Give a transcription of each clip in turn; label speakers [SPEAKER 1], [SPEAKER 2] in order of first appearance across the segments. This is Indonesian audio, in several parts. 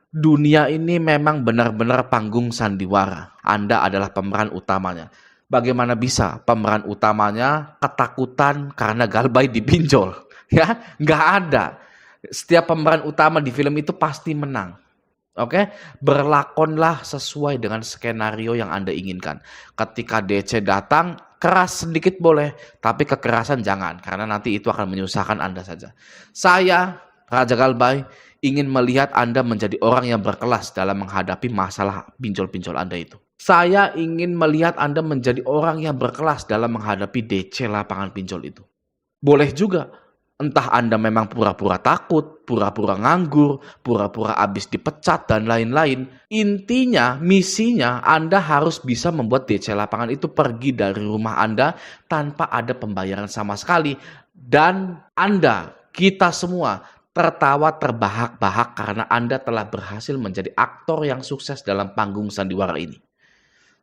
[SPEAKER 1] Dunia ini memang benar-benar panggung sandiwara. Anda adalah pemeran utamanya. Bagaimana bisa pemeran utamanya ketakutan karena Galbay dipinjol? Ya, nggak ada. Setiap pemeran utama di film itu pasti menang. Oke, berlakonlah sesuai dengan skenario yang Anda inginkan. Ketika DC datang, keras sedikit boleh, tapi kekerasan jangan, karena nanti itu akan menyusahkan Anda saja. Saya, Raja Galbay, ingin melihat Anda menjadi orang yang berkelas dalam menghadapi masalah pinjol-pinjol Anda itu. Saya ingin melihat Anda menjadi orang yang berkelas dalam menghadapi DC lapangan pinjol itu. Boleh juga, entah Anda memang pura-pura takut, pura-pura nganggur, pura-pura habis dipecat, dan lain-lain. Intinya, misinya Anda harus bisa membuat DC lapangan itu pergi dari rumah Anda tanpa ada pembayaran sama sekali. Dan Anda, kita semua, tertawa terbahak-bahak karena Anda telah berhasil menjadi aktor yang sukses dalam panggung sandiwara ini.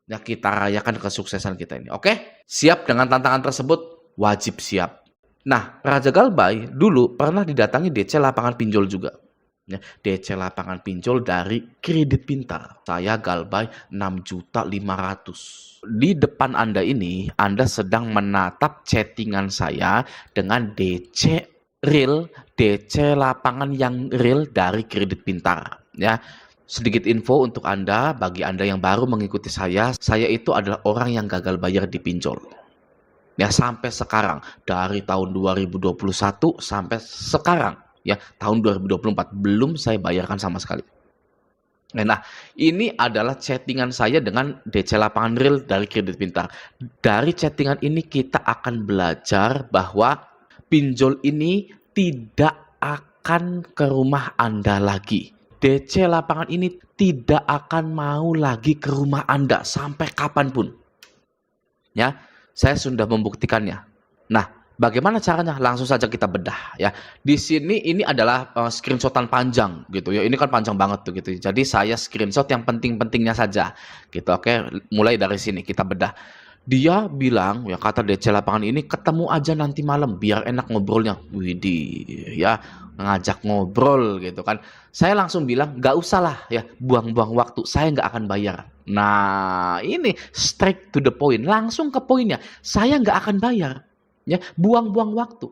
[SPEAKER 1] Ya, kita rayakan kesuksesan kita ini. Oke? Siap dengan tantangan tersebut? Wajib siap. Nah, Raja Galbay dulu pernah didatangi DC lapangan pinjol juga. Ya, DC lapangan pinjol dari Kredit Pintar. Saya Galbay 6.500.000. Di depan Anda ini, Anda sedang menatap chattingan saya dengan DC real, DC lapangan yang real dari Kredit Pintar. Ya, sedikit info untuk Anda, bagi Anda yang baru mengikuti saya itu adalah orang yang gagal bayar di pinjol. Ya, sampai sekarang, dari tahun 2021 sampai sekarang, ya tahun 2024 belum saya bayarkan sama sekali. Nah, ini adalah chattingan saya dengan DC lapangan real dari Kredit Pintar. Dari chattingan ini kita akan belajar bahwa pinjol ini tidak akan ke rumah Anda lagi. DC lapangan ini tidak akan mau lagi ke rumah Anda sampai kapanpun. Ya, saya sudah membuktikannya. Nah, bagaimana caranya? Langsung saja kita bedah ya. Di sini ini adalah screenshotan panjang gitu ya. Ini kan panjang banget tuh gitu. Jadi saya screenshot yang penting-pentingnya saja gitu. Oke, mulai dari sini kita bedah. Dia bilang, ya kata DC lapangan ini, ketemu aja nanti malam biar enak ngobrolnya. Widih, ya ngajak ngobrol gitu kan. Saya langsung bilang, gak usah lah ya, buang-buang waktu, saya nggak akan bayar. Nah, ini straight to the point, langsung ke poinnya. Saya nggak akan bayar, ya buang-buang waktu.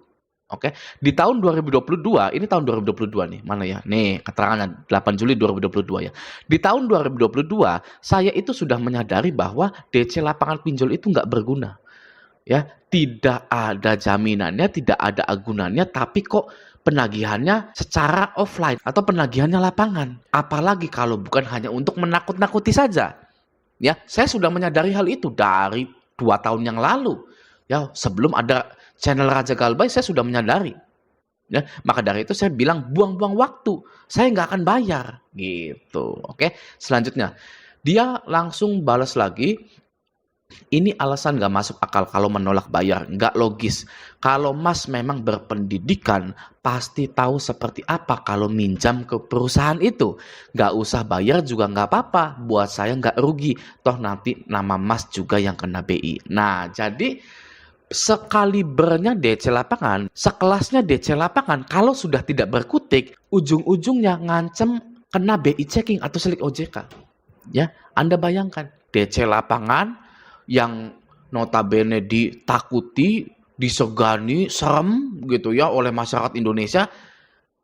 [SPEAKER 1] Oke, di tahun 2022, ini tahun 2022 nih, mana ya? Nih, keterangannya 8 Juli 2022 ya. Di tahun 2022, saya itu sudah menyadari bahwa DC lapangan pinjol itu nggak berguna. Ya, tidak ada jaminannya, tidak ada agunannya, tapi kok penagihannya secara offline atau penagihannya lapangan. Apalagi kalau bukan hanya untuk menakut-nakuti saja. Ya, saya sudah menyadari hal itu dari 2 tahun yang lalu. Ya, sebelum ada channel Raja Galbay, saya sudah menyadari. Ya, maka dari itu saya bilang buang-buang waktu. Saya nggak akan bayar. Gitu. Oke, selanjutnya. Dia langsung balas lagi. Ini alasan nggak masuk akal kalau menolak bayar. Nggak logis. Kalau Mas memang berpendidikan, pasti tahu seperti apa kalau minjam ke perusahaan itu. Nggak usah bayar juga nggak apa-apa. Buat saya nggak rugi. Toh nanti nama Mas juga yang kena BI. Nah, jadi sekalibernya DC lapangan, sekelasnya DC lapangan, kalau sudah tidak berkutik, ujung-ujungnya ngancem kena BI checking atau selik OJK. Ya, Anda bayangkan, DC lapangan yang notabene ditakuti, disegani, serem gitu ya oleh masyarakat Indonesia,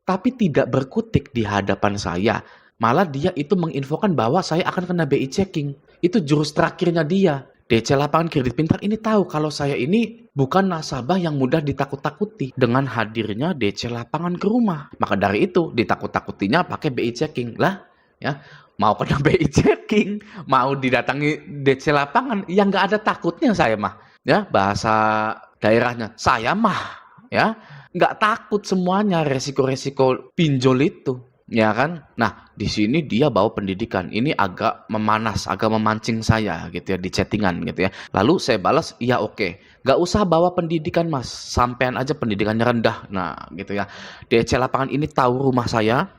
[SPEAKER 1] tapi tidak berkutik di hadapan saya. Malah dia itu menginfokan bahwa saya akan kena BI checking. Itu jurus terakhirnya dia. DC lapangan Kredit Pintar ini tahu kalau saya ini bukan nasabah yang mudah ditakut-takuti dengan hadirnya DC lapangan ke rumah. Maka dari itu ditakut-takutinya pakai BI checking lah, ya mau kena BI checking, mau didatangi DC lapangan, yang nggak ada takutnya saya mah, ya bahasa daerahnya saya mah, ya nggak takut semuanya resiko-resiko pinjol itu. Ya kan? Nah, di sini dia bawa pendidikan. Ini agak memanas, agak memancing saya gitu ya di chattingan gitu ya. Lalu saya balas, "Iya oke. Gak usah bawa pendidikan Mas. Sampean aja pendidikannya rendah." Nah, gitu ya. DC lapangan ini tahu rumah saya.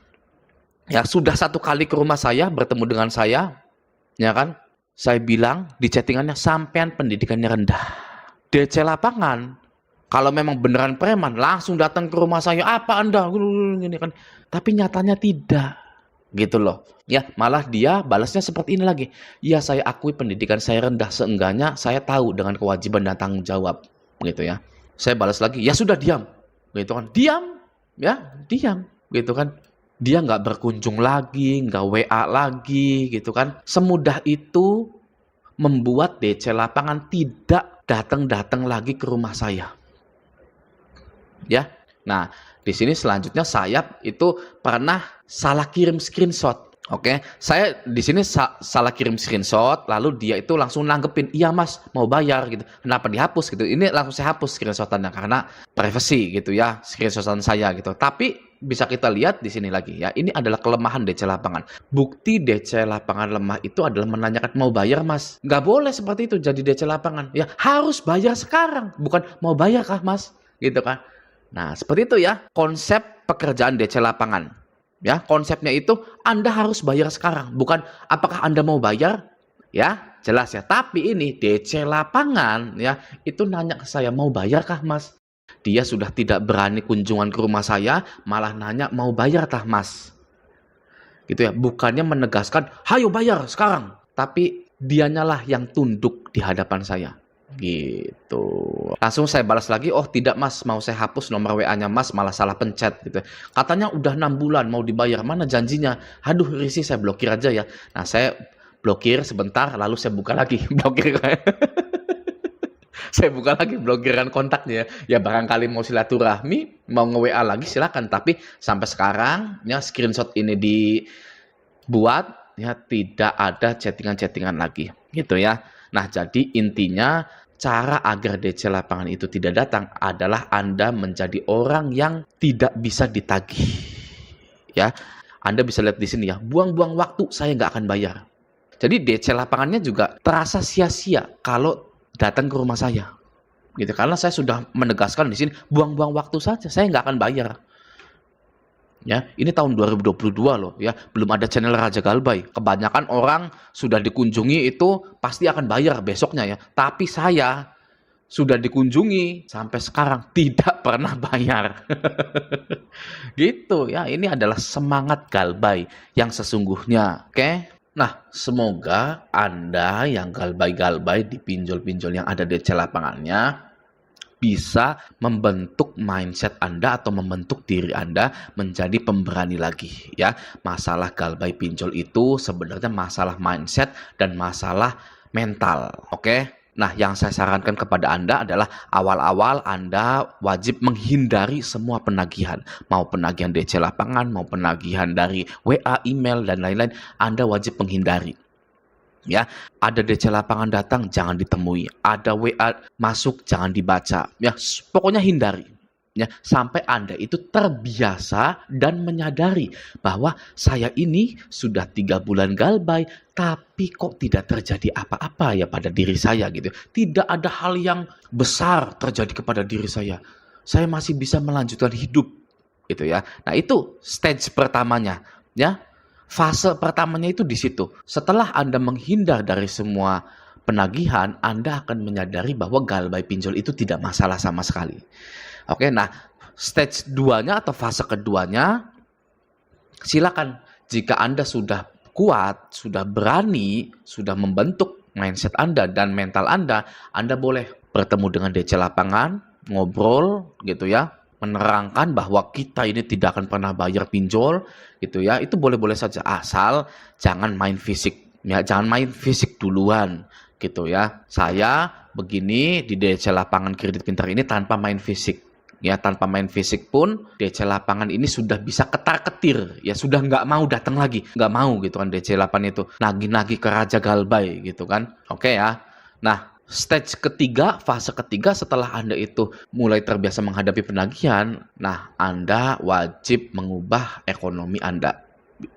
[SPEAKER 1] Ya, sudah 1 kali ke rumah saya, bertemu dengan saya. Ya kan? Saya bilang di chattingannya, "Sampean pendidikannya rendah." DC lapangan kalau memang beneran preman, langsung datang ke rumah saya, "Apa Anda?" Gini kan. Tapi nyatanya tidak. gitu loh. Ya, malah dia balasnya seperti ini lagi. Ya, saya akui pendidikan saya rendah, seenggaknya saya tahu dengan kewajiban dan tanggung jawab, gitu ya. Saya balas lagi, ya sudah diam, gitu kan. Diam, ya, diam, gitu kan. Dia nggak berkunjung lagi, nggak WA lagi, gitu kan. Semudah itu membuat DC lapangan tidak datang-datang lagi ke rumah saya. Ya. Nah, di sini selanjutnya saya itu pernah salah kirim screenshot. Oke, saya di sini salah kirim screenshot, lalu dia itu langsung nanggepin, iya mas mau bayar gitu. Kenapa dihapus gitu? Ini langsung saya hapus screenshotannya karena privacy gitu ya, screenshotan saya gitu. Tapi bisa kita lihat di sini lagi ya, ini adalah kelemahan DC lapangan. Bukti DC lapangan lemah itu adalah menanyakan mau bayar mas. Nggak boleh seperti itu jadi DC lapangan. Ya harus bayar sekarang, bukan mau bayar kah mas? Gitu kan. Nah seperti itu ya konsep pekerjaan DC lapangan. Ya, konsepnya itu Anda harus bayar sekarang, bukan apakah Anda mau bayar? Ya, jelas ya. Tapi ini DC lapangan ya, itu nanya ke saya, "Mau bayar kah, Mas?" Dia sudah tidak berani kunjungan ke rumah saya, malah nanya, "Mau bayar kah, Mas?" Gitu ya. Bukannya menegaskan, "Hayo bayar sekarang." Tapi dianyalah yang tunduk di hadapan saya. Gitu. Langsung saya balas lagi, "Oh tidak mas, mau saya hapus nomor WA-nya mas, malah salah pencet." Gitu. Katanya udah 6 bulan mau dibayar, mana janjinya? Aduh risih, saya blokir aja ya. Nah saya blokir sebentar, lalu saya buka lagi blokir. Saya buka lagi blokiran kontaknya. Ya barangkali mau silaturahmi, mau nge-WA lagi silakan. Tapi sampai sekarang ya screenshot ini dibuat ya tidak ada chattingan-chattingan lagi. Gitu ya. Nah, jadi intinya cara agar DC lapangan itu tidak datang adalah Anda menjadi orang yang tidak bisa ditagih. Ya, Anda bisa lihat di sini ya, buang-buang waktu saya nggak akan bayar. Jadi DC lapangannya juga terasa sia-sia kalau datang ke rumah saya. Gitu, karena saya sudah menegaskan di sini, buang-buang waktu saja, saya nggak akan bayar. Ya, ini tahun 2022 loh ya, belum ada channel Raja Galbay. Kebanyakan orang sudah dikunjungi itu pasti akan bayar besoknya ya. Tapi saya sudah dikunjungi sampai sekarang tidak pernah bayar. Gitu ya, ini adalah semangat Galbay yang sesungguhnya, oke? Nah, semoga Anda yang galbay-galbay di pinjol-pinjol yang ada di DC lapangannya bisa membentuk mindset Anda atau membentuk diri Anda menjadi pemberani lagi ya. Masalah galbay pinjol itu sebenarnya masalah mindset dan masalah mental, oke? Nah, yang saya sarankan kepada Anda adalah awal-awal Anda wajib menghindari semua penagihan. Mau penagihan DC lapangan, mau penagihan dari WA, email, dan lain-lain, Anda wajib menghindari. Ya, ada DC lapangan datang jangan ditemui, ada WA masuk jangan dibaca. Ya, pokoknya hindari. Ya, sampai Anda itu terbiasa dan menyadari bahwa saya ini sudah 3 bulan galbay, tapi kok tidak terjadi apa-apa ya pada diri saya gitu. Tidak ada hal yang besar terjadi kepada diri saya. Saya masih bisa melanjutkan hidup gitu ya. Nah, itu stage pertamanya, ya. Fase pertamanya itu di situ. Setelah Anda menghindar dari semua penagihan, Anda akan menyadari bahwa galbay pinjol itu tidak masalah sama sekali. Oke, nah stage 2-nya atau fase keduanya, silakan jika Anda sudah kuat, sudah berani, sudah membentuk mindset Anda dan mental Anda boleh bertemu dengan DC lapangan, ngobrol gitu ya, menerangkan bahwa kita ini tidak akan pernah bayar pinjol gitu ya. Itu boleh-boleh saja asal jangan main fisik ya, jangan main fisik duluan gitu ya. Saya begini di DC lapangan kredit pintar ini tanpa main fisik ya, tanpa main fisik pun DC lapangan ini sudah bisa ketar-ketir ya, sudah nggak mau datang lagi, nggak mau gitu kan DC lapangan itu nagih-nagih ke Raja Galbay gitu kan. Oke ya. Nah, stage ketiga, fase ketiga setelah Anda itu mulai terbiasa menghadapi penagihan, nah Anda wajib mengubah ekonomi Anda.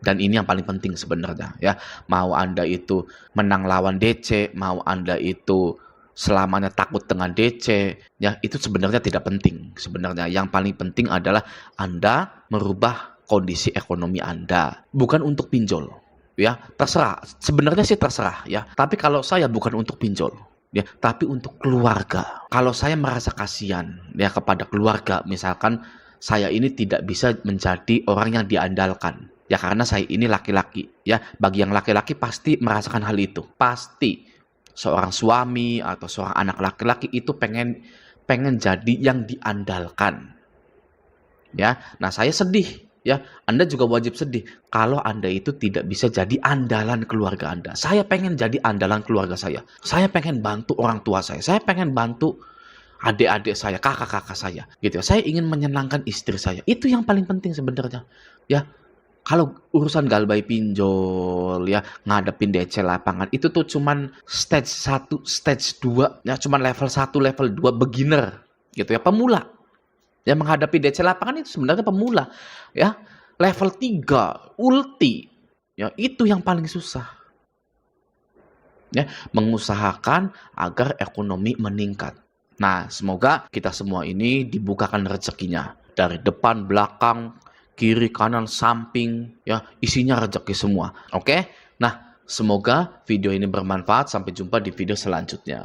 [SPEAKER 1] Dan ini yang paling penting sebenarnya ya. Mau Anda itu menang lawan DC, mau Anda itu selamanya takut dengan DC, ya itu sebenarnya tidak penting. Sebenarnya yang paling penting adalah Anda merubah kondisi ekonomi Anda, bukan untuk pinjol. Ya, terserah. Sebenarnya sih terserah ya. Tapi kalau saya bukan untuk pinjol. Ya, tapi untuk keluarga. Kalau saya merasa kasihan ya kepada keluarga, misalkan saya ini tidak bisa menjadi orang yang diandalkan. Ya karena saya ini laki-laki, ya. Bagi yang laki-laki pasti merasakan hal itu. Pasti seorang suami atau seorang anak laki-laki itu pengen jadi yang diandalkan. Ya. Nah, saya sedih, ya. Anda juga wajib sedih kalau Anda itu tidak bisa jadi andalan keluarga Anda. Saya pengen jadi andalan keluarga saya. Saya pengen bantu orang tua saya. Saya pengen bantu adik-adik saya, kakak-kakak saya, gitu. Saya ingin menyenangkan istri saya. Itu yang paling penting sebenarnya. Ya, kalau urusan galbay pinjol, ya, ngadepin DC lapangan, itu tuh cuman stage 1, stage 2, ya, cuman level 1, level 2 beginner, gitu ya, pemula. Ya, menghadapi DC lapangan itu sebenarnya pemula, ya. Level 3, ulti, ya, itu yang paling susah. Ya, mengusahakan agar ekonomi meningkat. Nah, semoga kita semua ini dibukakan rezekinya. Dari depan, belakang, kiri, kanan, samping, ya, isinya rezeki semua. Oke? Nah, semoga video ini bermanfaat. Sampai jumpa di video selanjutnya.